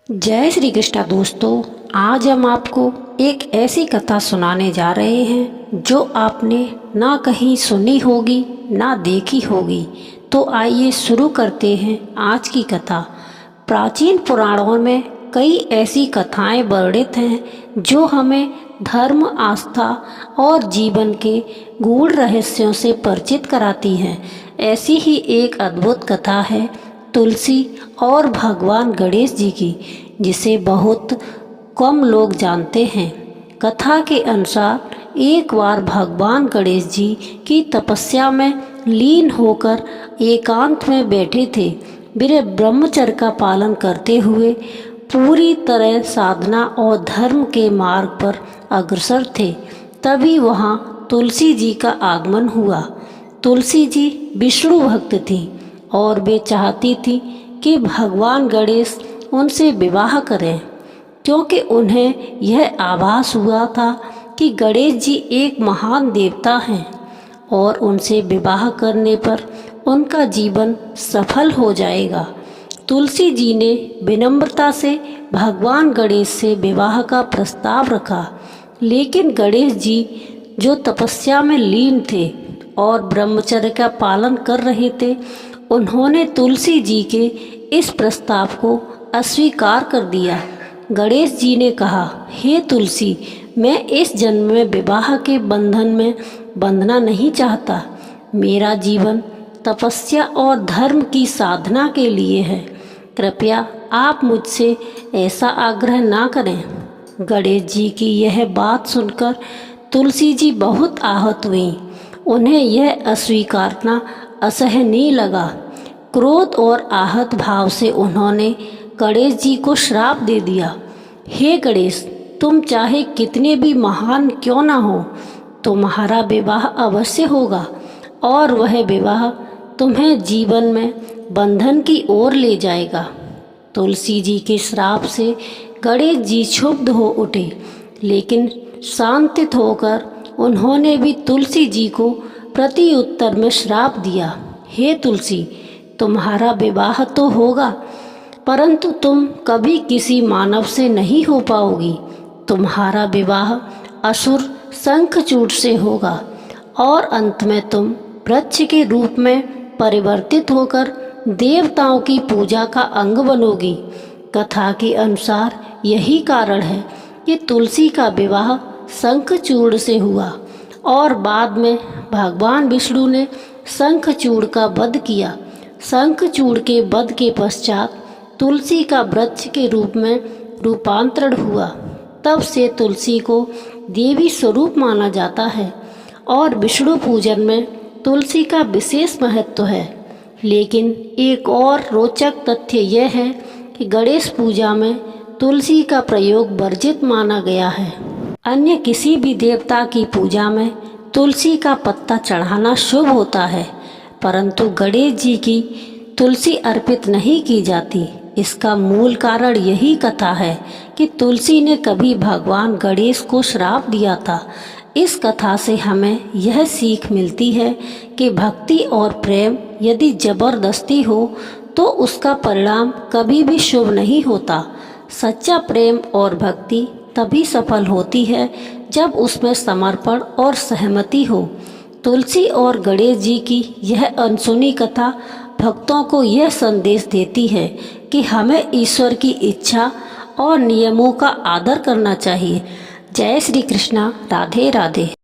जय श्री कृष्णा दोस्तों। आज हम आपको एक ऐसी कथा सुनाने जा रहे हैं जो आपने ना कहीं सुनी होगी ना देखी होगी। तो आइए शुरू करते हैं आज की कथा। प्राचीन पुराणों में कई ऐसी कथाएं वर्णित हैं जो हमें धर्म, आस्था और जीवन के गूढ़ रहस्यों से परिचित कराती हैं। ऐसी ही एक अद्भुत कथा है तुलसी और भगवान गणेश जी की, जिसे बहुत कम लोग जानते हैं। कथा के अनुसार एक बार भगवान गणेश जी की तपस्या में लीन होकर एकांत में बैठे थे। वे ब्रह्मचर्य का पालन करते हुए पूरी तरह साधना और धर्म के मार्ग पर अग्रसर थे। तभी वहाँ तुलसी जी का आगमन हुआ। तुलसी जी विष्णु भक्त थी और वे चाहती थी कि भगवान गणेश उनसे विवाह करें, क्योंकि उन्हें यह आभास हुआ था कि गणेश जी एक महान देवता हैं और उनसे विवाह करने पर उनका जीवन सफल हो जाएगा। तुलसी जी ने विनम्रता से भगवान गणेश से विवाह का प्रस्ताव रखा, लेकिन गणेश जी जो तपस्या में लीन थे और ब्रह्मचर्य का पालन कर रहे थे, उन्होंने तुलसी जी के इस प्रस्ताव को अस्वीकार कर दिया। गणेश जी ने कहा, हे तुलसी, मैं इस जन्म में विवाह के बंधन में बंधना नहीं चाहता। मेरा जीवन तपस्या और धर्म की साधना के लिए है। कृपया आप मुझसे ऐसा आग्रह ना करें। गणेश जी की यह बात सुनकर तुलसी जी बहुत आहत हुई। उन्हें यह अस्वीकारना असहनीय लगा। क्रोध और आहत भाव से उन्होंने गणेश जी को श्राप दे दिया। हे गणेश, तुम चाहे कितने भी महान क्यों ना हो, तुम्हारा विवाह अवश्य होगा और वह विवाह तुम्हें जीवन में बंधन की ओर ले जाएगा। तुलसी जी के श्राप से गणेश जी क्षुब्ध हो उठे, लेकिन शांतित होकर उन्होंने भी तुलसी जी को प्रति उत्तर में श्राप दिया। हे तुलसी, तुम्हारा विवाह तो होगा, परंतु तुम कभी किसी मानव से नहीं हो पाओगी। तुम्हारा विवाह असुर शंखचूड़ से होगा और अंत में तुम वृक्ष के रूप में परिवर्तित होकर देवताओं की पूजा का अंग बनोगी। कथा के अनुसार यही कारण है कि तुलसी का विवाह शंखचूड़ से हुआ और बाद में भगवान विष्णु ने शंखचूड़ का वध किया। शंखचूड़ के वध के पश्चात तुलसी का वृक्ष के रूप में रूपांतरण हुआ। तब से तुलसी को देवी स्वरूप माना जाता है और विष्णु पूजन में तुलसी का विशेष महत्व है। लेकिन एक और रोचक तथ्य यह है कि गणेश पूजा में तुलसी का प्रयोग वर्जित माना गया है। अन्य किसी भी देवता की पूजा में तुलसी का पत्ता चढ़ाना शुभ होता है, परंतु गणेश जी की तुलसी अर्पित नहीं की जाती। इसका मूल कारण यही कथा है कि तुलसी ने कभी भगवान गणेश को श्राप दिया था। इस कथा से हमें यह सीख मिलती है कि भक्ति और प्रेम यदि जबरदस्ती हो तो उसका परिणाम कभी भी शुभ नहीं होता। सच्चा प्रेम और भक्ति तभी सफल होती है जब उसमें समर्पण और सहमति हो। तुलसी और गणेश जी की यह अनसुनी कथा भक्तों को यह संदेश देती है कि हमें ईश्वर की इच्छा और नियमों का आदर करना चाहिए। जय श्री कृष्णा। राधे राधे।